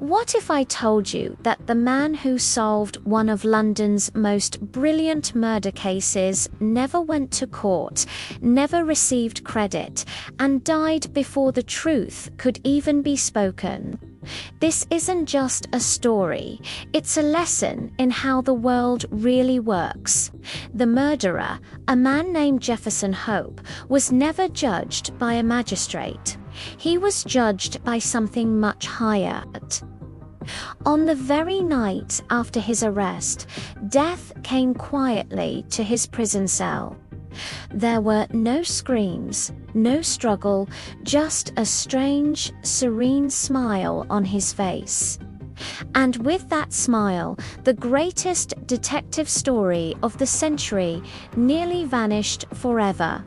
What if I told you that the man who solved one of London's most brilliant murder cases never went to court, never received credit, and died before the truth could even be spoken? This isn't just a story, it's a lesson in how the world really works. The murderer, a man named Jefferson Hope, was never judged by a magistrate. He was judged by something much higher. On the very night after his arrest, death came quietly to his prison cell. There were no screams, no struggle, just a strange, serene smile on his face. And with that smile, the greatest detective story of the century nearly vanished forever.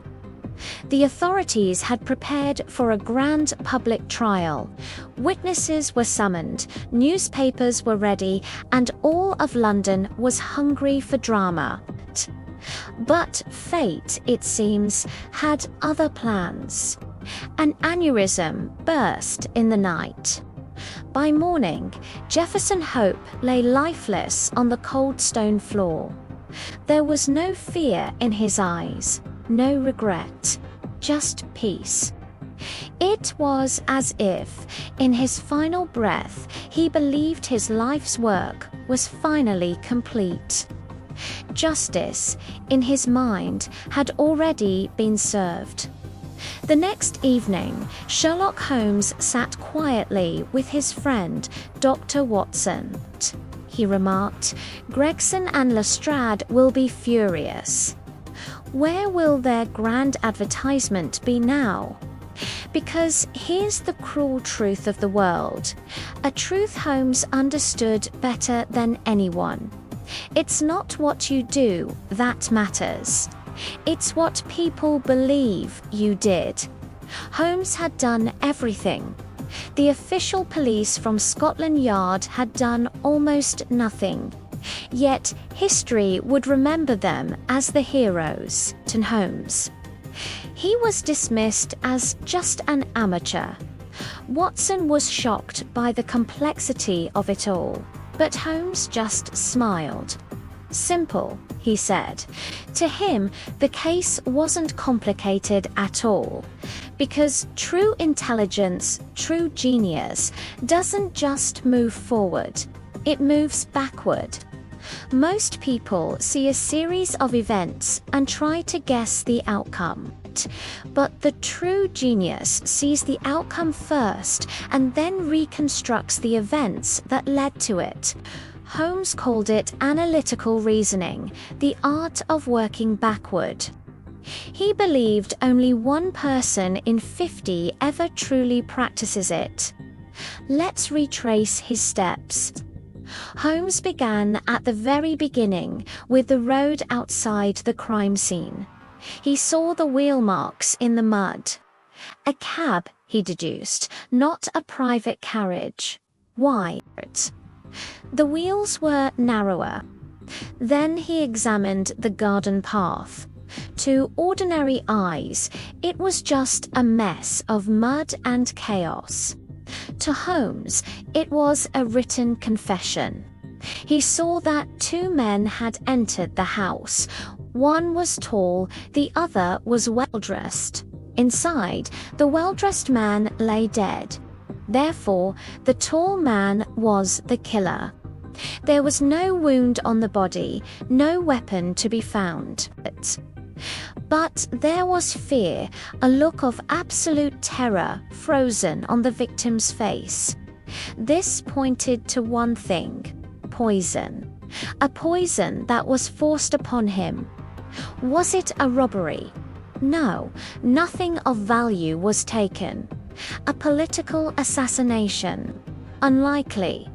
The authorities had prepared for a grand public trial. Witnesses were summoned, newspapers were ready, and all of London was hungry for drama. But fate, it seems, had other plans. An aneurysm burst in the night. By morning, Jefferson Hope lay lifeless on the cold stone floor. There was no fear in his eyes, no regret, just peace. It was as if, in his final breath, he believed his life's work was finally complete. Justice, in his mind, had already been served. The next evening, Sherlock Holmes sat quietly with his friend, Dr. Watson. He remarked, "Gregson and Lestrade will be furious. Where will their grand advertisement be now? Because here's the cruel truth of the world, a truth Holmes understood better than anyone. It's not what you do that matters. It's what people believe you did." Holmes had done everything. The official police from Scotland Yard had done almost nothing. Yet history would remember them as the heroes. To Holmes, he was dismissed as just an amateur. Watson was shocked by the complexity of it all. But Holmes just smiled. "Simple," he said. To him, the case wasn't complicated at all. Because true intelligence, true genius, doesn't just move forward, it moves backward. Most people see a series of events and try to guess the outcome. But the true genius sees the outcome first and then reconstructs the events that led to it. Holmes called it analytical reasoning, the art of working backward. He believed only one person in 50 ever truly practices it. Let's retrace his steps. Holmes began at the very beginning with the road outside the crime scene. He saw the wheel marks in the mud. A cab, he deduced, not a private carriage. Why? The wheels were narrower. Then he examined the garden path. To ordinary eyes, it was just a mess of mud and chaos. To Holmes, it was a written confession. He saw that two men had entered the house. One was tall, the other was well-dressed. Inside, the well-dressed man lay dead. Therefore, the tall man was the killer. There was no wound on the body, no weapon to be found. But there was fear, a look of absolute terror frozen on the victim's face. This pointed to one thing: poison. A poison that was forced upon him. Was it a robbery? No, nothing of value was taken. A political assassination? Unlikely.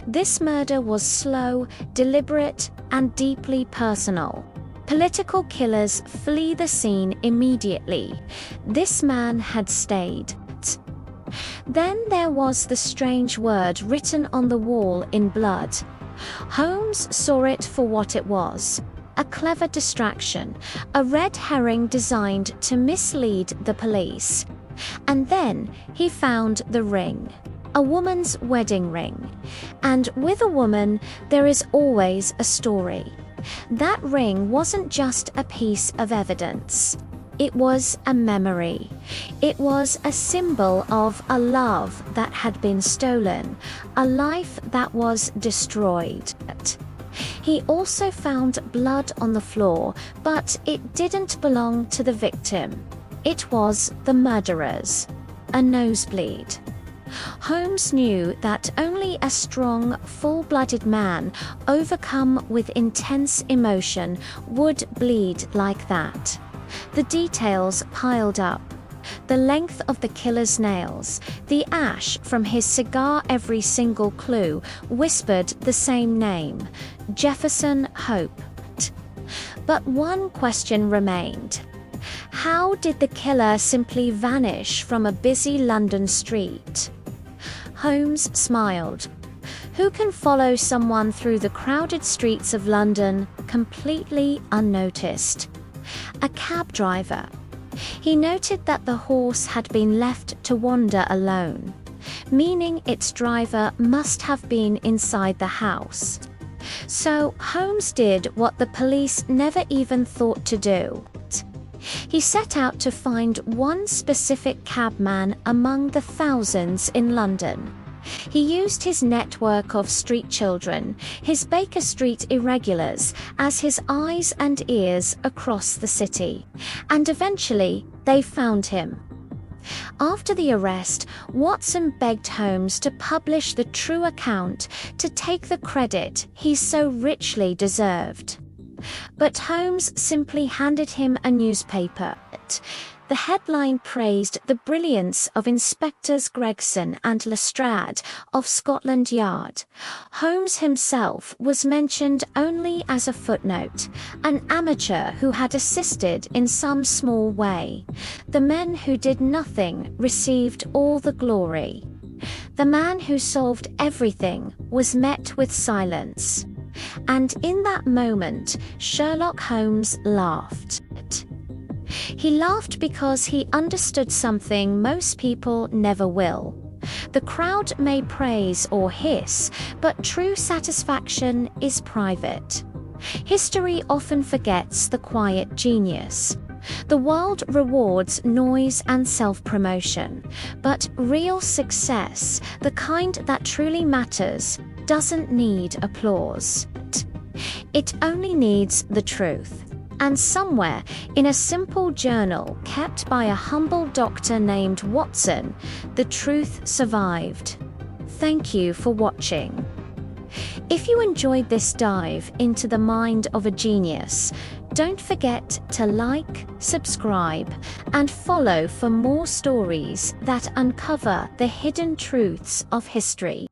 This murder was slow, deliberate, and deeply personal. Political killers flee the scene immediately. This man had stayed. Then there was the strange word written on the wall in blood. Holmes saw it for what it was: a clever distraction, a red herring designed to mislead the police. And then he found the ring. a woman's wedding ring. And with a woman, there is always a story. That ring wasn't just a piece of evidence. It was a memory. It was a symbol of a love that had been stolen, a life that was destroyed. He also found blood on the floor, but it didn't belong to the victim. It was the murderer's. A nosebleed. Holmes knew that only a strong, full-blooded man, overcome with intense emotion, would bleed like that. The details piled up. The length of the killer's nails, the ash from his cigar, every single clue whispered the same name, Jefferson Hope. But one question remained. How did the killer simply vanish from a busy London street? Holmes smiled. Who can follow someone through the crowded streets of London completely unnoticed? A cab driver. He noted that the horse had been left to wander alone, meaning its driver must have been inside the house. So Holmes did what the police never even thought to do. He set out to find one specific cabman among the thousands in London. He used his network of street children, his Baker Street irregulars, as his eyes and ears across the city. And eventually, they found him. After the arrest, Watson begged Holmes to publish the true account, to take the credit he so richly deserved. But Holmes simply handed him a newspaper. The headline praised the brilliance of Inspectors Gregson and Lestrade of Scotland Yard. Holmes himself was mentioned only as a footnote, an amateur who had assisted in some small way. The men who did nothing received all the glory. The man who solved everything was met with silence. And in that moment, Sherlock Holmes laughed. He laughed because he understood something most people never will. The crowd may praise or hiss, but true satisfaction is private. History often forgets the quiet genius. The world rewards noise and self-promotion, but real success, the kind that truly matters, doesn't need applause. It only needs the truth. And somewhere, in a simple journal kept by a humble doctor named Watson, the truth survived. Thank you for watching. If you enjoyed this dive into the mind of a genius, don't forget to like, subscribe, and follow for more stories that uncover the hidden truths of history.